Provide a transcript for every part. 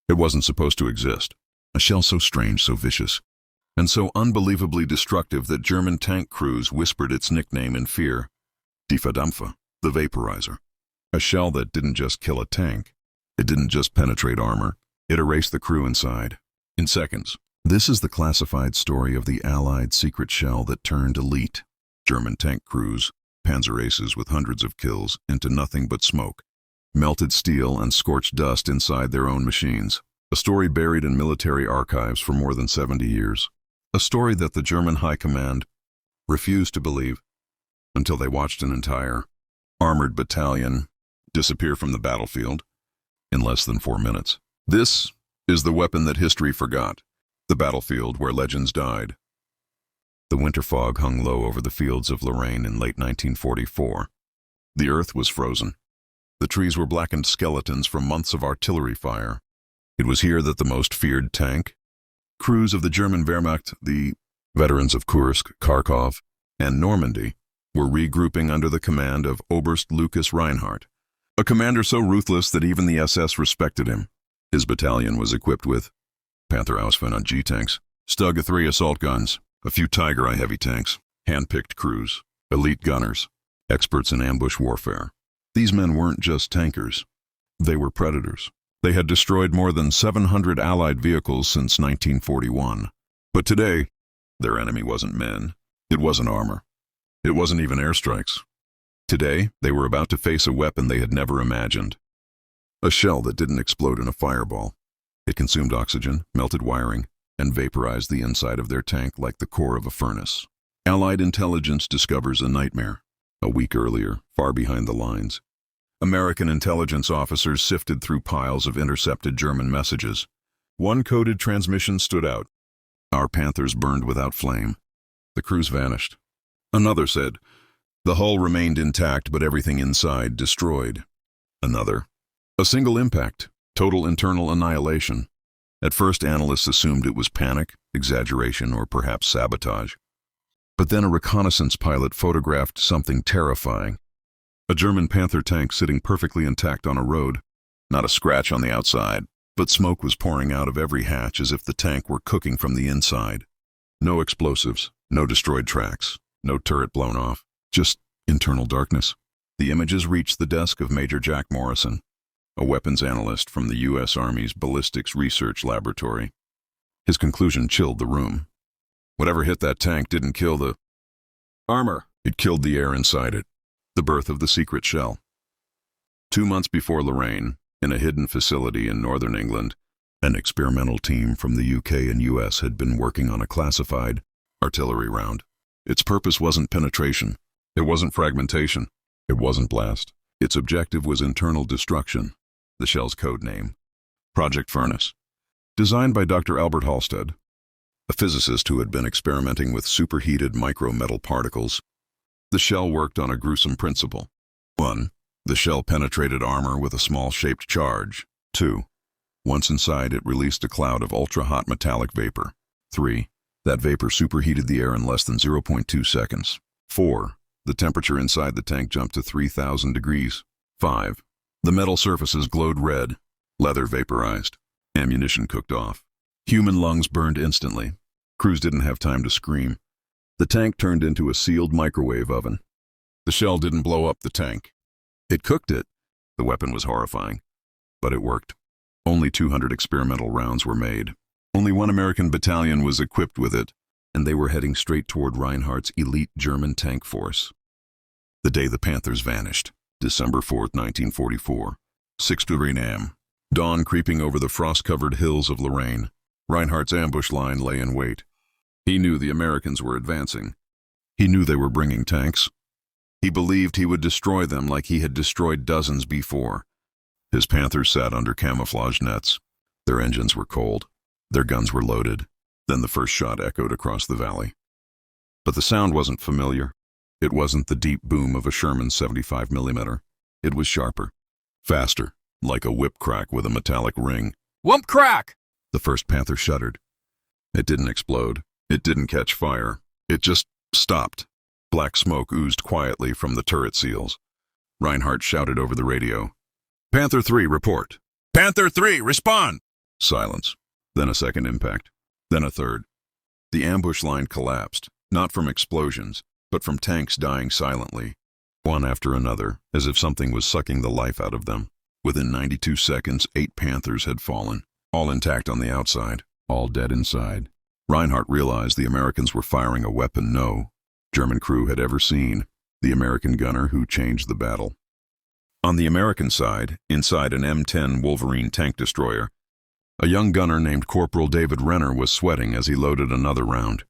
It wasn't supposed to exist. A shell so strange, so vicious, and so unbelievably destructive that German tank crews whispered its nickname in fear. Die Verdampfe, the vaporizer. A shell that didn't just kill a tank. It didn't just penetrate armor. It erased the crew inside. In seconds. This is the classified story of the Allied secret shell that turned elite German tank crews, Panzer aces with hundreds of kills, into nothing but smoke, melted steel and scorched dust inside their own machines. A story buried in military archives for more than 70 years. A story that the German High Command refused to believe until they watched an entire armored battalion disappear from the battlefield in less than 4 minutes. This is the weapon that history forgot, the battlefield where legends died. The winter fog hung low over the fields of Lorraine in late 1944. The earth was frozen. The trees were blackened skeletons from months of artillery fire. It was here that the most feared tank crews of the German Wehrmacht, the veterans of Kursk, Kharkov, and Normandy, were regrouping under the command of Oberst Lucas Reinhardt, a commander so ruthless that even the SS respected him. His battalion was equipped with Panther Ausf on G-tanks, Stug 3 assault guns, a few Tiger I heavy tanks, hand-picked crews, elite gunners, experts in ambush warfare. These men weren't just tankers. They were predators. They had destroyed more than 700 Allied vehicles since 1941. But today, their enemy wasn't men. It wasn't armor. It wasn't even airstrikes. Today, they were about to face a weapon they had never imagined. A shell that didn't explode in a fireball. It consumed oxygen, melted wiring, and vaporized the inside of their tank like the core of a furnace. Allied intelligence discovers a nightmare. A week earlier, far behind the lines, American intelligence officers sifted through piles of intercepted German messages. One coded transmission stood out. Our Panthers burned without flame. The crews vanished. Another said, the hull remained intact but everything inside destroyed. Another, a single impact, total internal annihilation. At first, analysts assumed it was panic, exaggeration, or perhaps sabotage. But then a reconnaissance pilot photographed something terrifying. A German Panther tank sitting perfectly intact on a road. Not a scratch on the outside, but smoke was pouring out of every hatch as if the tank were cooking from the inside. No explosives, no destroyed tracks, no turret blown off, just internal darkness. The images reached the desk of Major Jack Morrison, a weapons analyst from the U.S. Army's Ballistics Research Laboratory. His conclusion chilled the room. Whatever hit that tank didn't kill the armor. It killed the air inside it. The birth of the secret shell. 2 months before Lorraine, in a hidden facility in northern England, an experimental team from the UK and US had been working on a classified artillery round. Its purpose wasn't penetration. It wasn't fragmentation. It wasn't blast. Its objective was internal destruction. The shell's code name, Project Furnace. Designed by Dr. Albert Halstead, a physicist who had been experimenting with superheated micrometal particles. The shell worked on a gruesome principle. 1. The shell penetrated armor with a small shaped charge. 2. Once inside, it released a cloud of ultra-hot metallic vapor. 3. That vapor superheated the air in less than 0.2 seconds. 4. The temperature inside the tank jumped to 3,000 degrees. 5. The metal surfaces glowed red. Leather vaporized. Ammunition cooked off. Human lungs burned instantly. Crews didn't have time to scream. The tank turned into a sealed microwave oven. The shell didn't blow up the tank. It cooked it. The weapon was horrifying, but it worked. Only 200 experimental rounds were made. Only one American battalion was equipped with it, and they were heading straight toward Reinhardt's elite German tank force. The day the Panthers vanished, December 4th, 1944, 6:00 a.m. Dawn creeping over the frost-covered hills of Lorraine. Reinhardt's ambush line lay in wait. He knew the Americans were advancing. He knew they were bringing tanks. He believed he would destroy them like he had destroyed dozens before. His Panthers sat under camouflage nets. Their engines were cold. Their guns were loaded. Then the first shot echoed across the valley. But the sound wasn't familiar. It wasn't the deep boom of a Sherman 75mm. It was sharper, faster, like a whip crack with a metallic ring. Whoop crack! The first Panther shuddered. It didn't explode. It didn't catch fire. It just stopped. Black smoke oozed quietly from the turret seals. Reinhardt shouted over the radio. "Panther 3, report." "Panther 3, respond!" Silence. Then a second impact. Then a third. The ambush line collapsed, not from explosions, but from tanks dying silently, one after another, as if something was sucking the life out of them. Within 92 seconds, 8 Panthers had fallen, all intact on the outside, all dead inside. Reinhardt realized the Americans were firing a weapon no German crew had ever seen, the American gunner who changed the battle. On the American side, inside an M10 Wolverine tank destroyer, a young gunner named Corporal David Renner was sweating as he loaded another round.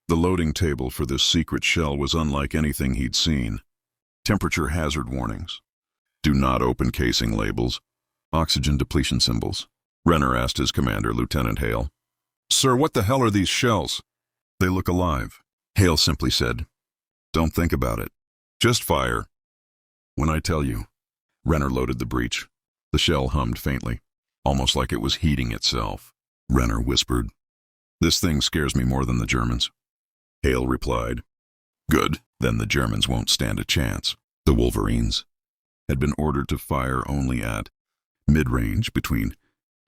The loading table for this secret shell was unlike anything he'd seen. Temperature hazard warnings. Do not open casing labels. Oxygen depletion symbols. Renner asked his commander, Lieutenant Hale. "Sir, what the hell are these shells?" "They look alive." Hale simply said, "Don't think about it. Just fire when I tell you." Renner loaded the breech. The shell hummed faintly, almost like it was heating itself. Renner whispered, "This thing scares me more than the Germans." Hale replied, "Good, then the Germans won't stand a chance." The Wolverines had been ordered to fire only at mid-range between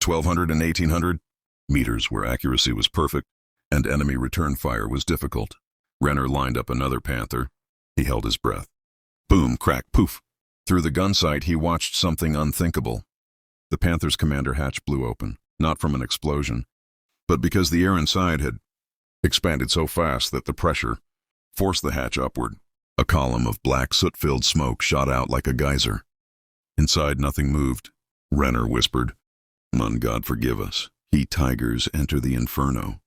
1,200 and 1,800 meters, where accuracy was perfect and enemy return fire was difficult. Renner lined up another Panther. He held his breath. Boom, crack, poof. Through the gun sight, he watched something unthinkable. The Panther's commander hatch blew open, not from an explosion, but because the air inside had expanded so fast that the pressure forced the hatch upward. A column of black soot-filled smoke shot out like a geyser. Inside, nothing moved. Renner whispered, "Mun God forgive us. He tigers enter the inferno."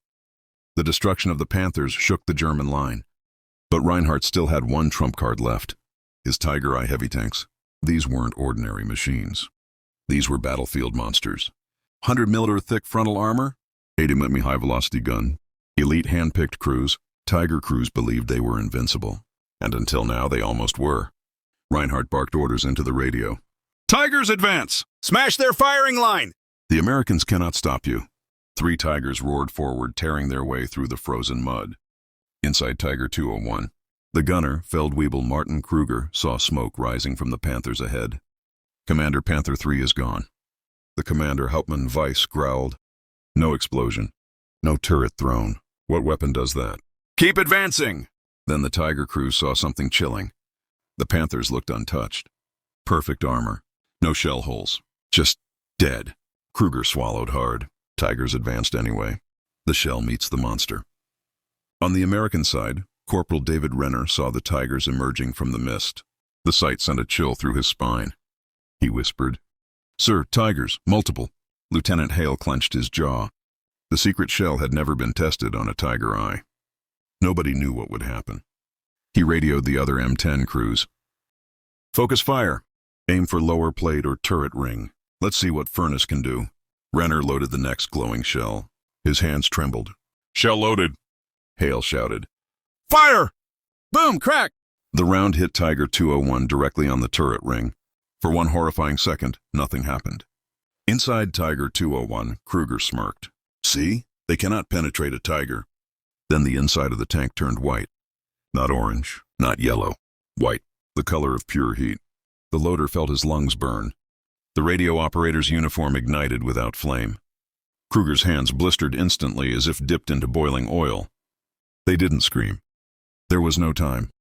The destruction of the Panthers shook the German line, but Reinhardt still had one trump card left, his Tiger I heavy tanks. These weren't ordinary machines. These were battlefield monsters. 100mm thick frontal armor, 80mm high-velocity gun, elite hand-picked crews. Tiger crews believed they were invincible, and until now they almost were. Reinhardt barked orders into the radio. "Tigers advance! Smash their firing line! The Americans cannot stop you." 3 Tigers roared forward, tearing their way through the frozen mud. Inside Tiger 201, the gunner, Feldwebel Martin Kruger, saw smoke rising from the Panthers ahead. "Commander, Panther 3 is gone." The commander, Hauptmann Weiss, growled. "No explosion. No turret thrown. What weapon does that?" "Keep advancing!" Then the Tiger crew saw something chilling. The Panthers looked untouched. Perfect armor. No shell holes. Just dead. Kruger swallowed hard. Tigers advanced anyway. The shell meets the monster. On the American side, Corporal David Renner saw the Tigers emerging from the mist. The sight sent a chill through his spine. He whispered, "Sir, Tigers, multiple." Lieutenant Hale clenched his jaw. The secret shell had never been tested on a Tiger I. Nobody knew what would happen. He radioed the other M10 crews. "Focus fire. Aim for lower plate or turret ring. Let's see what Furnace can do." Renner loaded the next glowing shell. His hands trembled. "Shell loaded," Hale shouted. "Fire!" Boom, crack! The round hit Tiger 201 directly on the turret ring. For one horrifying second, nothing happened. Inside Tiger 201, Kruger smirked. "See? They cannot penetrate a Tiger." Then the inside of the tank turned white. Not orange, not yellow. White, the color of pure heat. The loader felt his lungs burn. The radio operator's uniform ignited without flame. Kruger's hands blistered instantly as if dipped into boiling oil. They didn't scream. There was no time.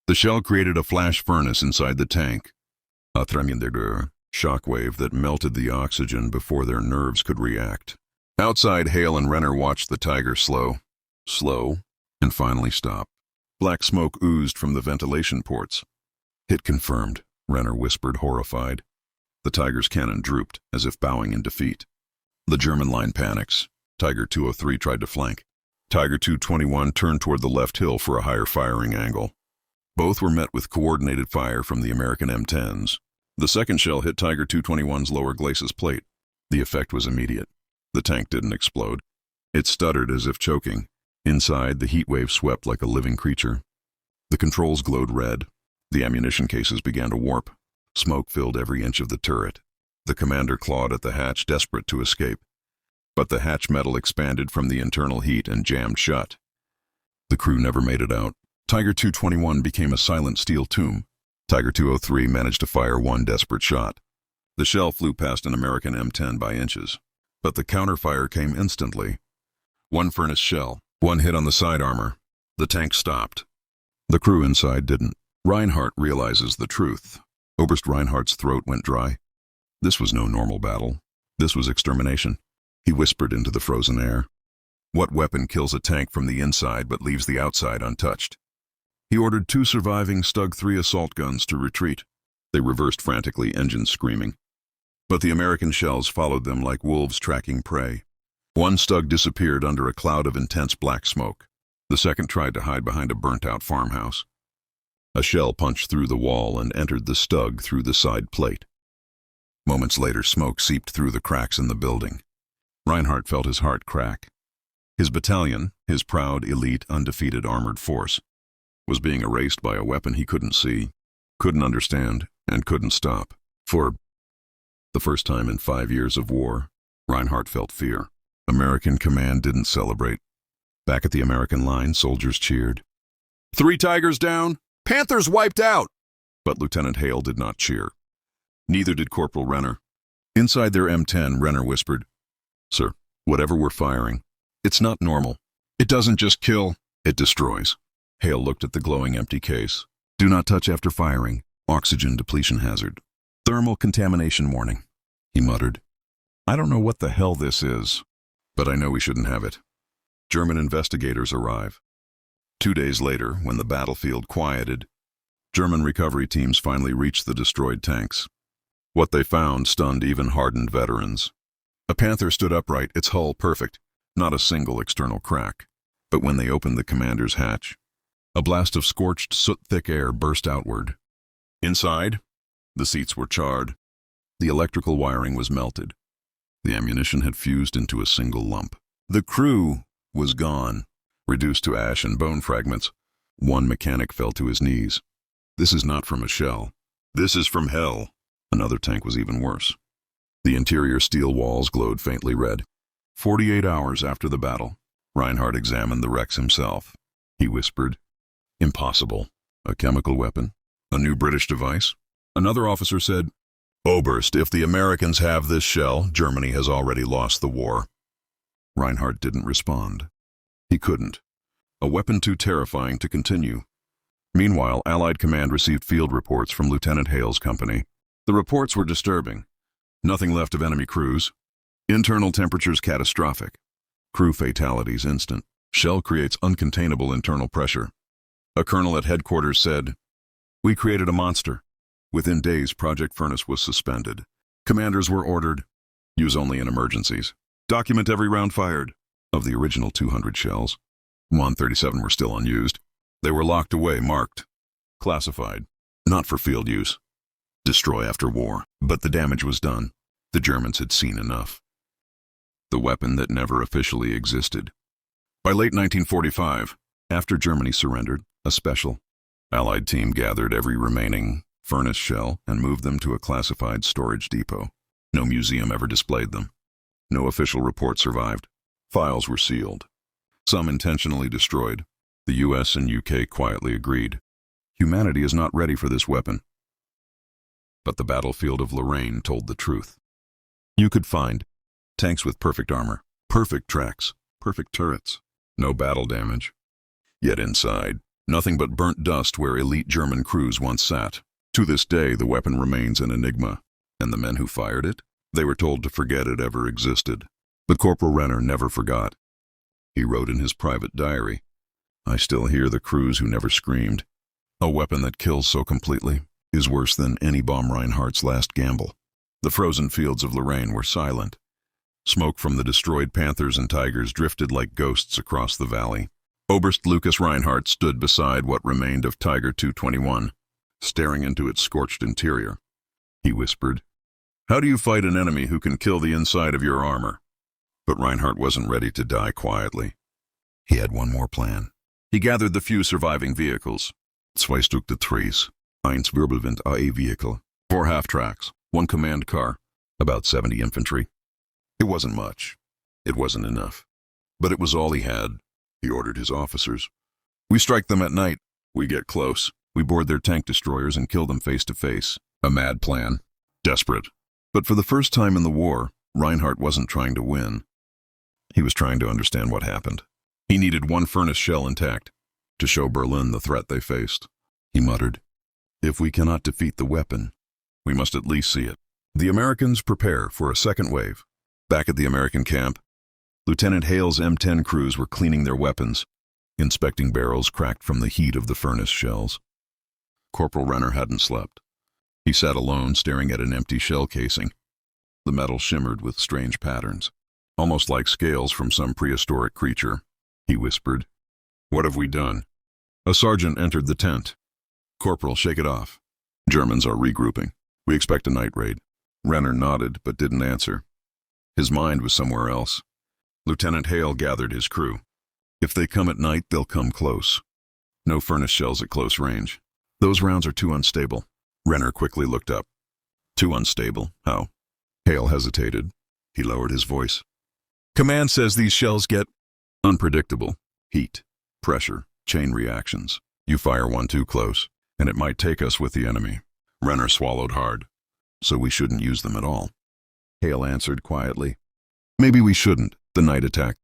The shell created a flash furnace inside the tank. A tremendous shockwave that melted the oxygen before their nerves could react. Outside, Hale and Renner watched the Tiger slow, and finally stop. Black smoke oozed from the ventilation ports. "Hit confirmed," Renner whispered, horrified. The Tiger's cannon drooped, as if bowing in defeat. The German line panics. Tiger 203 tried to flank. Tiger 221 turned toward the left hill for a higher firing angle. Both were met with coordinated fire from the American M10s. The second shell hit Tiger 221's lower glacis plate. The effect was immediate. The tank didn't explode. It stuttered as if choking. Inside, the heat wave swept like a living creature. The controls glowed red. The ammunition cases began to warp. Smoke filled every inch of the turret. The commander clawed at the hatch, desperate to escape. But the hatch metal expanded from the internal heat and jammed shut. The crew never made it out. Tiger 221 became a silent steel tomb. Tiger 203 managed to fire one desperate shot. The shell flew past an American M10 by inches. But the counterfire came instantly. One furnace shell, one hit on the side armor. The tank stopped. The crew inside didn't. Reinhardt realizes the truth. Oberst Reinhardt's throat went dry. This was no normal battle. This was extermination. He whispered into the frozen air. What weapon kills a tank from the inside but leaves the outside untouched? He ordered 2 surviving Stug 3 assault guns to retreat. They reversed frantically, engines screaming. But the American shells followed them like wolves tracking prey. One Stug disappeared under a cloud of intense black smoke. The second tried to hide behind a burnt-out farmhouse. A shell punched through the wall and entered the Stug through the side plate. Moments later, smoke seeped through the cracks in the building. Reinhardt felt his heart crack. His battalion, his proud, elite, undefeated armored force, was being erased by a weapon he couldn't see, couldn't understand, and couldn't stop. For the first time in 5 years of war, Reinhardt felt fear. American command didn't celebrate. Back at the American line, soldiers cheered. 3 Tigers down! Panthers wiped out! But Lieutenant Hale did not cheer. Neither did Corporal Renner. Inside their M10, Renner whispered, "Sir, whatever we're firing, it's not normal. It doesn't just kill, it destroys." Hale looked at the glowing empty case. "Do not touch after firing. Oxygen depletion hazard. Thermal contamination warning," he muttered. "I don't know what the hell this is, but I know we shouldn't have it." German investigators arrive. 2 days later, when the battlefield quieted, German recovery teams finally reached the destroyed tanks. What they found stunned even hardened veterans. A Panther stood upright, its hull perfect, not a single external crack. But when they opened the commander's hatch, a blast of scorched, soot-thick air burst outward. Inside, the seats were charred. The electrical wiring was melted. The ammunition had fused into a single lump. The crew was gone, reduced to ash and bone fragments. One mechanic fell to his knees. "This is not from a shell. This is from hell." Another tank was even worse. The interior steel walls glowed faintly red. 48 hours after the battle, Reinhardt examined the wrecks himself. He whispered, "Impossible. A chemical weapon? A new British device?" Another officer said, "Oberst, if the Americans have this shell, Germany has already lost the war." Reinhardt didn't respond. He couldn't. A weapon too terrifying to continue. Meanwhile, Allied command received field reports from Lieutenant Hale's company. The reports were disturbing. Nothing left of enemy crews. Internal temperatures catastrophic. Crew fatalities instant. Shell creates uncontainable internal pressure. A colonel at headquarters said, "We created a monster." Within days, Project Furnace was suspended. Commanders were ordered, use only in emergencies. Document every round fired. Of the original 200 shells, 137 were still unused. They were locked away, marked, classified, not for field use. Destroy after war. But the damage was done. The Germans had seen enough. The weapon that never officially existed. By late 1945, after Germany surrendered, a special Allied team gathered every remaining furnace shell and moved them to a classified storage depot. No museum ever displayed them. No official report survived. Files were sealed. Some intentionally destroyed. The US and UK quietly agreed. Humanity is not ready for this weapon. But the battlefield of Lorraine told the truth. You could find tanks with perfect armor, perfect tracks, perfect turrets, no battle damage. Yet inside, nothing but burnt dust where elite German crews once sat. To this day, the weapon remains an enigma, and the men who fired it, they were told to forget it ever existed. But Corporal Renner never forgot. He wrote in his private diary, "I still hear the crews who never screamed. A weapon that kills so completely is worse than any bomb Reinhardt's last gamble." The frozen fields of Lorraine were silent. Smoke from the destroyed Panthers and Tigers drifted like ghosts across the valley. Oberst Lucas Reinhardt stood beside what remained of Tiger 221, staring into its scorched interior. He whispered, "How do you fight an enemy who can kill the inside of your armor?" But Reinhardt wasn't ready to die quietly. He had one more plan. He gathered the few surviving vehicles. 2 Stück de Trees, 1 Wirbelwind AE vehicle, 4 half-tracks, 1 command car, about 70 infantry. It wasn't much. It wasn't enough. But it was all he had. He ordered his officers. "We strike them at night. We get close. We board their tank destroyers and kill them face to face." A mad plan. Desperate. But for the first time in the war, Reinhardt wasn't trying to win. He was trying to understand what happened. He needed one furnace shell intact to show Berlin the threat they faced. He muttered, "If we cannot defeat the weapon, we must at least see it." The Americans prepare for a second wave. Back at the American camp, Lieutenant Hale's M10 crews were cleaning their weapons, inspecting barrels cracked from the heat of the furnace shells. Corporal Renner hadn't slept. He sat alone, staring at an empty shell casing. The metal shimmered with strange patterns, almost like scales from some prehistoric creature. He whispered, "What have we done?" A sergeant entered the tent. "Corporal, shake it off. Germans are regrouping. We expect a night raid." Renner nodded, but didn't answer. His mind was somewhere else. Lieutenant Hale gathered his crew. "If they come at night, they'll come close. No furnace shells at close range. Those rounds are too unstable." Renner quickly looked up. "Too unstable? How?" Hale hesitated. He lowered his voice. "Command says these shells get unpredictable. Heat, pressure, chain reactions. You fire one too close, and it might take us with the enemy." Renner swallowed hard. "So we shouldn't use them at all?" Hale answered quietly. "Maybe we shouldn't." The night attack.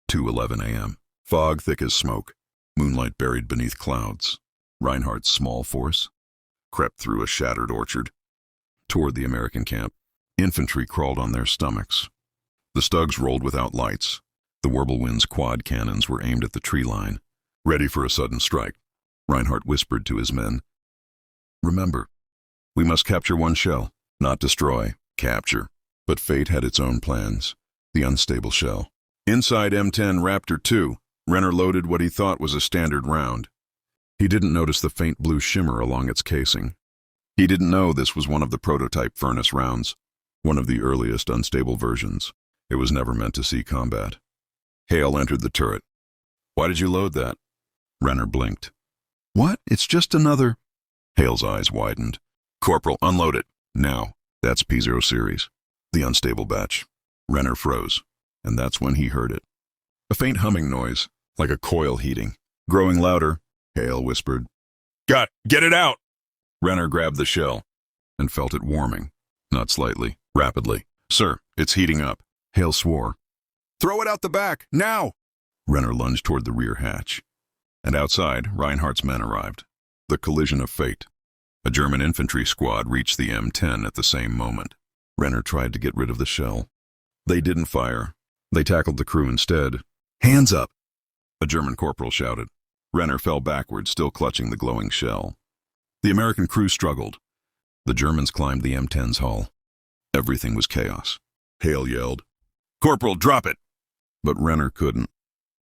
2:11 a.m. Fog thick as smoke. Moonlight buried beneath clouds. Reinhardt's small force crept through a shattered orchard toward the American camp. Infantry crawled on their stomachs. The Stugs rolled without lights. The Whirlwind's quad cannons were aimed at the tree line, ready for a sudden strike. Reinhardt whispered to his men, "Remember, we must capture one shell, not destroy, capture." But fate had its own plans. The unstable shell. Inside M10 Raptor 2, Renner loaded what he thought was a standard round. He didn't notice the faint blue shimmer along its casing. He didn't know this was one of the prototype furnace rounds, one of the earliest unstable versions. It was never meant to see combat. Hale entered the turret. "Why did you load that?" Renner blinked. "What? It's just another—" Hale's eyes widened. "Corporal, unload it. Now." "That's P0 series. The unstable batch." Renner froze, and that's when he heard it. A faint humming noise, like a coil heating. Growing louder, Hale whispered, Get it out!" Renner grabbed the shell and felt it warming, not slightly, rapidly. "Sir, it's heating up." Hale swore. "Throw it out the back, now!" Renner lunged toward the rear hatch. And outside, Reinhardt's men arrived. The collision of fate. A German infantry squad reached the M10 at the same moment. Renner tried to get rid of the shell. They didn't fire. They tackled the crew instead. "Hands up!" a German corporal shouted. Renner fell backward, still clutching the glowing shell. The American crew struggled. The Germans climbed the M10's hull. Everything was chaos. Hale yelled, "Corporal, drop it!" But Renner couldn't.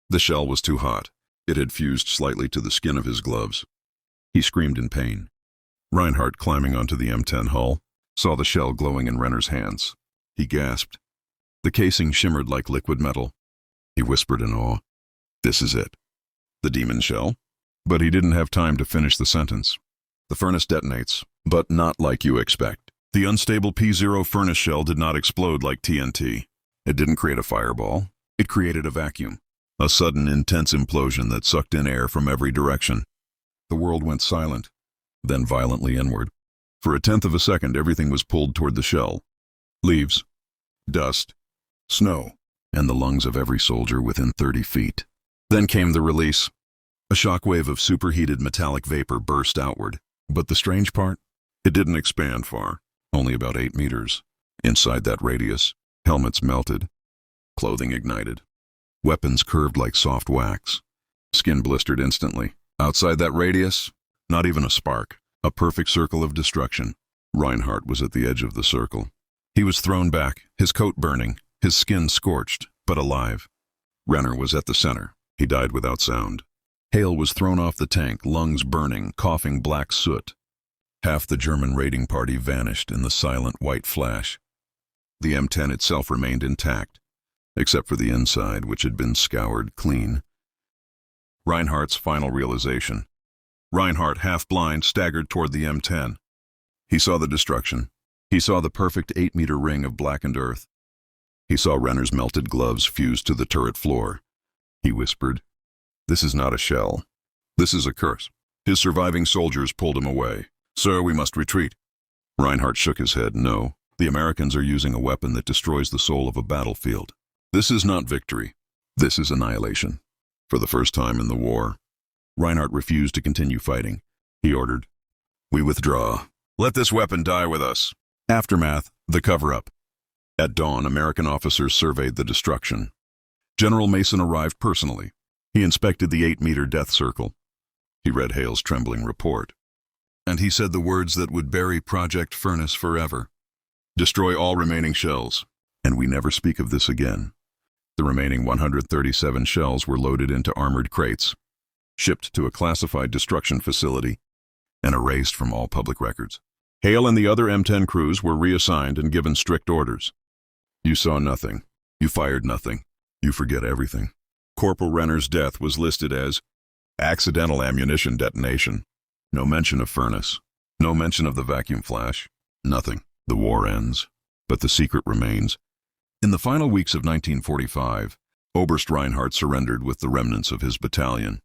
The shell was too hot. It had fused slightly to the skin of his gloves. He screamed in pain. Reinhardt, climbing onto the M10 hull, saw the shell glowing in Renner's hands. He gasped. The casing shimmered like liquid metal. He whispered in awe, "This is it. The demon shell." But he didn't have time to finish the sentence. The furnace detonates, but not like you expect. The unstable P0 furnace shell did not explode like TNT. It didn't create a fireball. It created a vacuum. A sudden, intense implosion that sucked in air from every direction. The world went silent, then violently inward. For a tenth of a second, everything was pulled toward the shell. Leaves, dust, snow, and the lungs of every soldier within 30 feet. Then came the release. A shockwave of superheated metallic vapor burst outward. But the strange part? It didn't expand far, only about 8 meters. Inside that radius, helmets melted, clothing ignited, weapons curved like soft wax, skin blistered instantly. Outside that radius, not even a spark, a perfect circle of destruction. Reinhardt was at the edge of the circle. He was thrown back, his coat burning, his skin scorched, but alive. Renner was at the center. He died without sound. Hale was thrown off the tank, lungs burning, coughing black soot. Half the German raiding party vanished in the silent white flash. The M10 itself remained intact, except for the inside, which had been scoured clean. Reinhardt's final realization. Reinhardt, half-blind, staggered toward the M10. He saw the destruction. He saw the perfect 8-meter ring of blackened earth. He saw Renner's melted gloves fused to the turret floor. He whispered, "This is not a shell. This is a curse." His surviving soldiers pulled him away. "Sir, we must retreat." Reinhardt shook his head. "No, The Americans are using a weapon that destroys the soul of a battlefield. This is not victory. This is annihilation. For the first time in the war, Reinhardt refused to continue fighting. He ordered, "We withdraw. Let this weapon die with us." Aftermath, the cover-up. At dawn, American officers surveyed the destruction. General Mason arrived personally. He inspected the 8-meter death circle. He read Hale's trembling report. And he said the words that would bury Project Furnace forever. "Destroy all remaining shells, and we never speak of this again." The remaining 137 shells were loaded into armored crates, shipped to a classified destruction facility, and erased from all public records. Hale and the other M10 crews were reassigned and given strict orders. You saw nothing. You fired nothing. You forget everything. Corporal Renner's death was listed as accidental ammunition detonation. No mention of furnace. No mention of the vacuum flash. Nothing. The war ends. But the secret remains. In the final weeks of 1945, Oberst Reinhardt surrendered with the remnants of his battalion.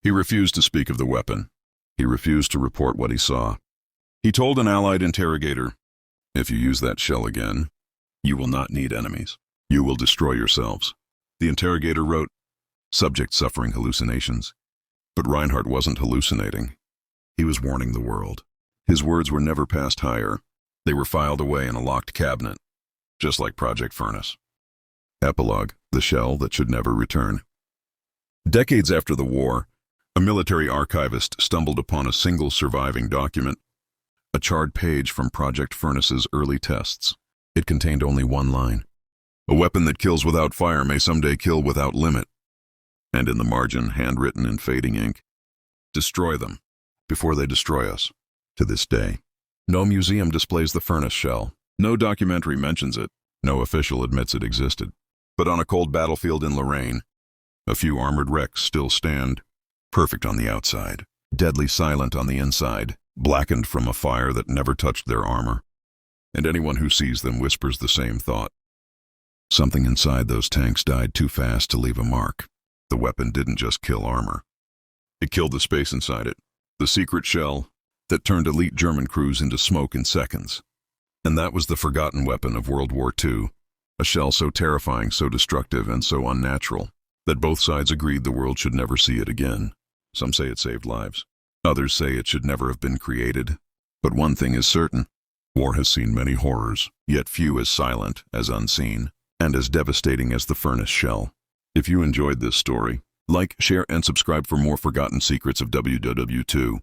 He refused to speak of the weapon. He refused to report what he saw. He told an Allied interrogator, "If you use that shell again, you will not need enemies. You will destroy yourselves." The interrogator wrote, "Subject suffering hallucinations." But Reinhardt wasn't hallucinating. He was warning the world. His words were never passed higher. They were filed away in a locked cabinet, just like Project Furnace. Epilogue: the shell that should never return. Decades after the war, a military archivist stumbled upon a single surviving document, a charred page from Project Furnace's early tests. It contained only one line: "A weapon that kills without fire may someday kill without limit." And in the margin, handwritten in fading ink, "Destroy them before they destroy us." To this day, no museum displays the furnace shell. No documentary mentions it. No official admits it existed. But on a cold battlefield in Lorraine, a few armored wrecks still stand, perfect on the outside, deadly silent on the inside, blackened from a fire that never touched their armor. And anyone who sees them whispers the same thought. Something inside those tanks died too fast to leave a mark. The weapon didn't just kill armor. It killed the space inside it, the secret shell that turned elite German crews into smoke in seconds. And that was the forgotten weapon of World War II, a shell so terrifying, so destructive, and so unnatural that both sides agreed the world should never see it again. Some say it saved lives. Others say it should never have been created. But one thing is certain: war has seen many horrors, yet few as silent, as unseen, and as devastating as the furnace shell. If you enjoyed this story, like, share, and subscribe for more forgotten secrets of WW2.